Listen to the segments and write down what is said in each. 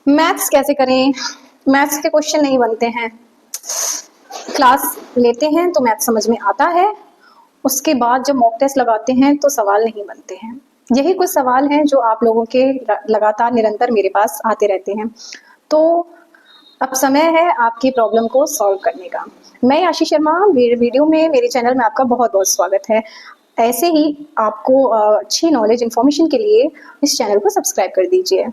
Maths कैसे करें? Maths के क्वेश्चन नहीं बनते हैं। क्लास लेते हैं तो मैथ्स समझ में आता है, उसके बाद जब मॉक टेस्ट लगाते हैं तो सवाल नहीं बनते हैं। यही कुछ सवाल हैं जो आप लोगों के लगातार निरंतर मेरे पास आते रहते हैं। तो अब समय है आपकी प्रॉब्लम को सॉल्व करने का। मैं आशीष शर्मा, मेरे वीडियो में, मेरे चैनल में आपका बहुत बहुत स्वागत है। ऐसे ही आपको अच्छी नॉलेज इन्फॉर्मेशन के लिए इस चैनल को सब्सक्राइब कर दीजिए।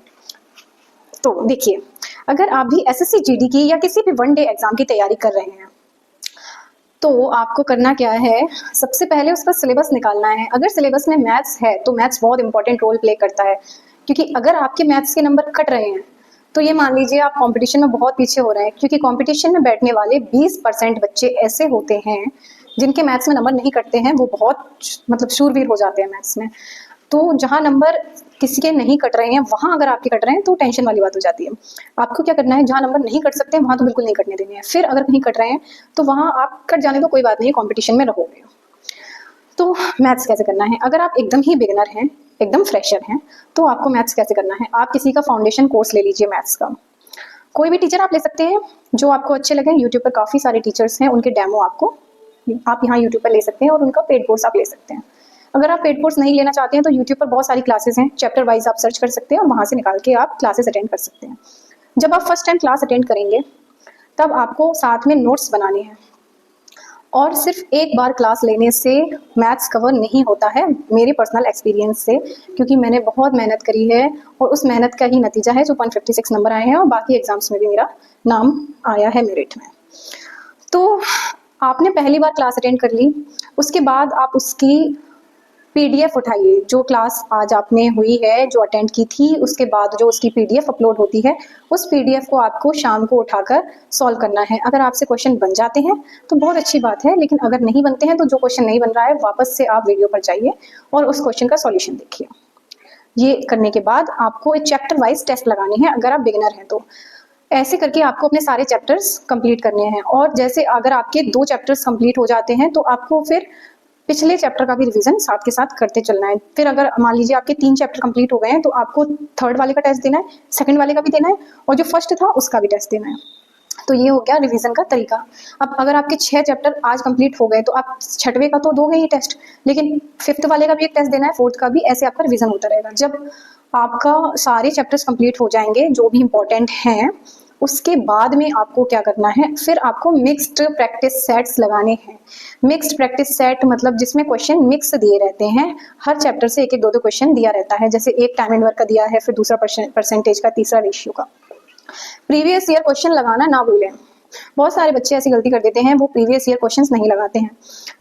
तो देखिए, अगर आप भी एसएससी जीडी की या किसी भी वन डे एग्जाम की तैयारी कर रहे हैं तो आपको करना क्या है, सबसे पहले उसका सिलेबस निकालना है। अगर सिलेबस में मैथ्स है तो मैथ्स बहुत इंपॉर्टेंट रोल प्ले करता है, क्योंकि अगर आपके मैथ्स के नंबर कट रहे हैं तो ये मान लीजिए आप कंपटीशन में बहुत पीछे हो रहे हैं, क्योंकि कंपटीशन में बैठने वाले 20% बच्चे ऐसे होते हैं जिनके मैथ्स में नंबर नहीं कटते हैं। वो बहुत शूरवीर हो जाते हैं मैथ्स में। तो जहाँ नंबर किसी के नहीं कट रहे हैं वहाँ अगर आपके कट रहे हैं तो टेंशन वाली बात हो जाती है। आपको क्या करना है, जहाँ नंबर नहीं कट सकते हैं वहाँ तो बिल्कुल नहीं कटने देने हैं। फिर अगर कहीं कट रहे हैं तो वहाँ आप कट जाने तो कोई बात नहीं, कंपटीशन में रहोगे। तो मैथ्स कैसे करना है? अगर आप एकदम ही बिगिनर हैं, एकदम फ्रेशर हैं, तो आपको मैथ्स कैसे करना है, आप किसी का फाउंडेशन कोर्स ले लीजिए मैथ्स का। कोई भी टीचर आप ले सकते हैं जो आपको अच्छे लगे। यूट्यूब पर काफ़ी सारे टीचर्स हैं, उनके डेमो आप यहाँ यूट्यूब पर ले सकते हैं और उनका पेड कोर्स आप ले सकते हैं। अगर आप पेड कोर्स नहीं लेना चाहते हैं तो यूट्यूब पर बहुत सारी क्लासेस हैं, चैप्टर वाइज आप सर्च कर सकते हैं और वहाँ से निकाल के आप क्लासेस अटेंड कर सकते हैं। जब आप फर्स्ट टाइम क्लास अटेंड करेंगे तब आपको साथ में नोट्स बनाने हैं, और सिर्फ एक बार क्लास लेने से मैथ्स कवर नहीं होता है, मेरे पर्सनल एक्सपीरियंस से, क्योंकि मैंने बहुत मेहनत करी है और उस मेहनत का ही नतीजा है जो 156 नंबर आए हैं और बाकी एग्जाम्स में भी मेरा नाम आया है मेरिट में। तो आपने पहली बार क्लास अटेंड कर ली, उसके बाद आप उसकी पीडीएफ उठाइए। जो क्लास आज आपने हुई है, जो अटेंड की थी, उसके बाद जो उसकी पीडीएफ अपलोड होती है, उस पीडीएफ को आपको शाम को उठाकर सॉल्व करना है। अगर आपसे क्वेश्चन बन जाते हैं तो बहुत अच्छी बात है, लेकिन अगर नहीं बनते हैं तो जो क्वेश्चन नहीं बन रहा है वापस से आप वीडियो पर जाइए और उस क्वेश्चन का सॉल्यूशन देखिए। ये करने के बाद आपको एक चैप्टर वाइज टेस्ट लगानी है, अगर आप बिगिनर हैं तो। ऐसे करके आपको अपने सारे चैप्टर्स कंप्लीट करने हैं, और जैसे अगर आपके 2 चैप्टर्स कंप्लीट हो जाते हैं तो आपको फिर पिछले चैप्टर का भी रिवीजन साथ के साथ करते चलना है। फिर अगर मान लीजिए आपके 3 चैप्टर कंप्लीट हो गए हैं तो आपको थर्ड वाले का टेस्ट देना है, सेकंड वाले का भी देना है, और जो फर्स्ट था उसका भी टेस्ट देना है। तो ये हो गया रिवीजन का तरीका। अब अगर आपके 6 चैप्टर आज कंप्लीट हो गए तो आप 6वें का तो दोगे ही टेस्ट, लेकिन 5th वाले का भी एक टेस्ट देना है, 4th का भी। ऐसे आपका रिवीजन होता रहेगा। जब आपका सारे चैप्टर्स कंप्लीट हो जाएंगे जो भी इंपॉर्टेंट हैं, उसके बाद में आपको क्या करना है, फिर आपको मिक्स्ड प्रैक्टिस सेट्स लगाने हैं। मिक्स्ड प्रैक्टिस सेट मतलब जिसमें क्वेश्चन मिक्स दिए रहते हैं, हर चैप्टर से एक एक 2-2 क्वेश्चन दिया रहता है। जैसे एक टाइम एंड वर्क का दिया है, फिर दूसरा परसेंटेज का, तीसरा रेशियो का। प्रीवियस ईयर क्वेश्चन लगाना ना भूलें। बहुत सारे बच्चे ऐसी गलती कर देते हैं, वो प्रीवियस ईयर क्वेश्चंस नहीं लगाते हैं।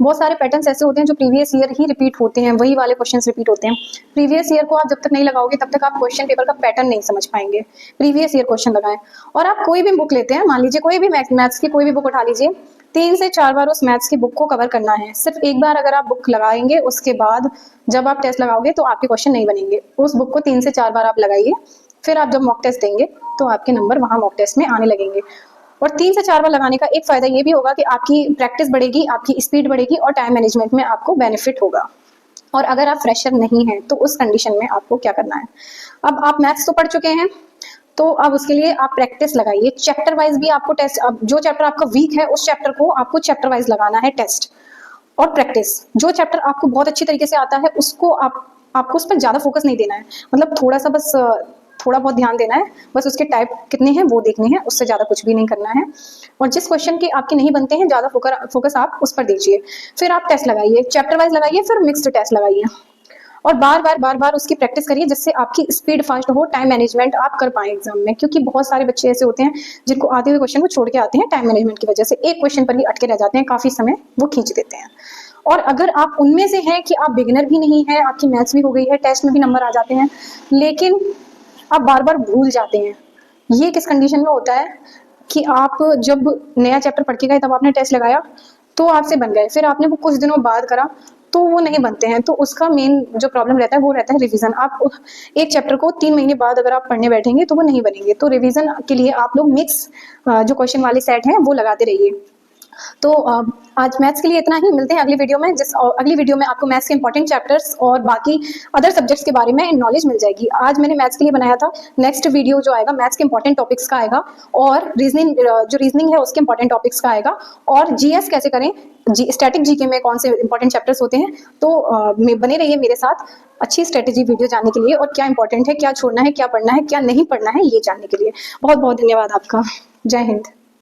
बहुत सारे पैटर्न्स ऐसे होते हैं जो प्रीवियस ईयर ही रिपीट होते हैं, वही वाले क्वेश्चंस रिपीट होते हैं। प्रीवियस ईयर को आप जब तक नहीं लगाओगे तब तक आप क्वेश्चन पेपर का पैटर्न नहीं समझ पाएंगे। प्रीवियस ईयर क्वेश्चन लगाएं। और आप कोई भी बुक लेते हैं, मान लीजिए कोई भी मैथ्स की कोई भी बुक उठा लीजिए, 3 से 4 बार उस मैथ्स की बुक को कवर करना है। सिर्फ एक बार अगर आप बुक लगाएंगे, उसके बाद जब आप टेस्ट लगाओगे तो आपके क्वेश्चन नहीं बनेंगे। उस बुक को 3 से 4 बार आप लगाइए, फिर आप जब मॉक टेस्ट देंगे तो आपके नंबर वहाँ मॉक टेस्ट में आने लगेंगे। और 3 से 4 बार लगाने का एक फायदा ये भी होगा कि आपकी प्रैक्टिस बढ़ेगी, आपकी स्पीड बढ़ेगी और टाइम मैनेजमेंट में आपको बेनिफिट होगा। और अगर आप फ्रेशर नहीं हैं तो उस कंडीशन में आपको क्या करना है, अब आप मैथ्स तो पढ़ चुके हैं तो अब उसके लिए आप प्रैक्टिस लगाइए। चैप्टर वाइज भी आपको टेस्ट, अब जो चैप्टर आपका वीक है उस चैप्टर को आपको चैप्टर वाइज लगाना है टेस्ट और प्रैक्टिस। जो चैप्टर आपको बहुत अच्छी तरीके से आता है उसको आपको उस पर ज़्यादा फोकस नहीं देना है, मतलब थोड़ा बहुत ध्यान देना है, बस उसके टाइप कितने हैं वो देखने हैं, उससे ज़्यादा कुछ भी नहीं करना है। और जिस क्वेश्चन के आपके नहीं बनते हैं ज़्यादा फोकस आप उस पर दीजिए। फिर आप टेस्ट लगाइए, चैप्टर वाइज लगाइए, फिर मिक्स्ड टेस्ट लगाइए और बार बार उसकी प्रैक्टिस करिए, जिससे आपकी स्पीड फास्ट हो, टाइम मैनेजमेंट आप कर पाए एग्जाम में। क्योंकि बहुत सारे बच्चे ऐसे होते हैं जिनको आते हुए क्वेश्चन को छोड़ के आते हैं टाइम मैनेजमेंट की वजह से, एक क्वेश्चन पर ही अटके रह जाते हैं, काफ़ी समय वो खींच देते हैं। और अगर आप उनमें से हैं कि आप बिगिनर भी नहीं है, आपकी मैथ्स भी हो गई है, टेस्ट में भी नंबर आ जाते हैं, लेकिन आप बार बार भूल जाते हैं, ये किस कंडीशन में होता है कि आप जब नया चैप्टर पढ़ के गए तब आपने टेस्ट लगाया तो आपसे बन गए, फिर आपने वो कुछ दिनों बाद करा तो वो नहीं बनते हैं। तो उसका मेन जो प्रॉब्लम रहता है वो रहता है रिवीजन। आप एक चैप्टर को 3 महीने बाद अगर आप पढ़ने बैठेंगे तो वो नहीं बनेंगे। तो रिवीजन के लिए आप लोग मिक्स जो क्वेश्चन वाले सेट हैं वो लगाते रहिए। तो आज मैथ्स के लिए इतना ही। मिलते हैं अगली वीडियो में। अगली वीडियो में आपको मैथ्स के इंपॉर्टेंट चैप्टर्स और बाकी अदर सब्जेक्ट्स के बारे में नॉलेज मिल जाएगी। आज मैंने मैथ्स के लिए बनाया था। नेक्स्ट वीडियो जो आएगा मैथ्स के इंपॉर्टेंट टॉपिक्स का आएगा, और रीजनिंग जो रीजनिंग है उसके इंपॉर्टेंट टॉपिक्स का आएगा, और जीएस कैसे करें, स्टैटिक जीके में कौन से इंपॉर्टेंट चैप्टर्स होते हैं। तो बने रहिए मेरे साथ अच्छी स्ट्रेटेजी वीडियो जानने के लिए, और क्या इंपॉर्टेंट है, क्या छोड़ना है, क्या पढ़ना है, क्या नहीं पढ़ना है, ये जानने के लिए। बहुत बहुत धन्यवाद आपका। जय हिंद।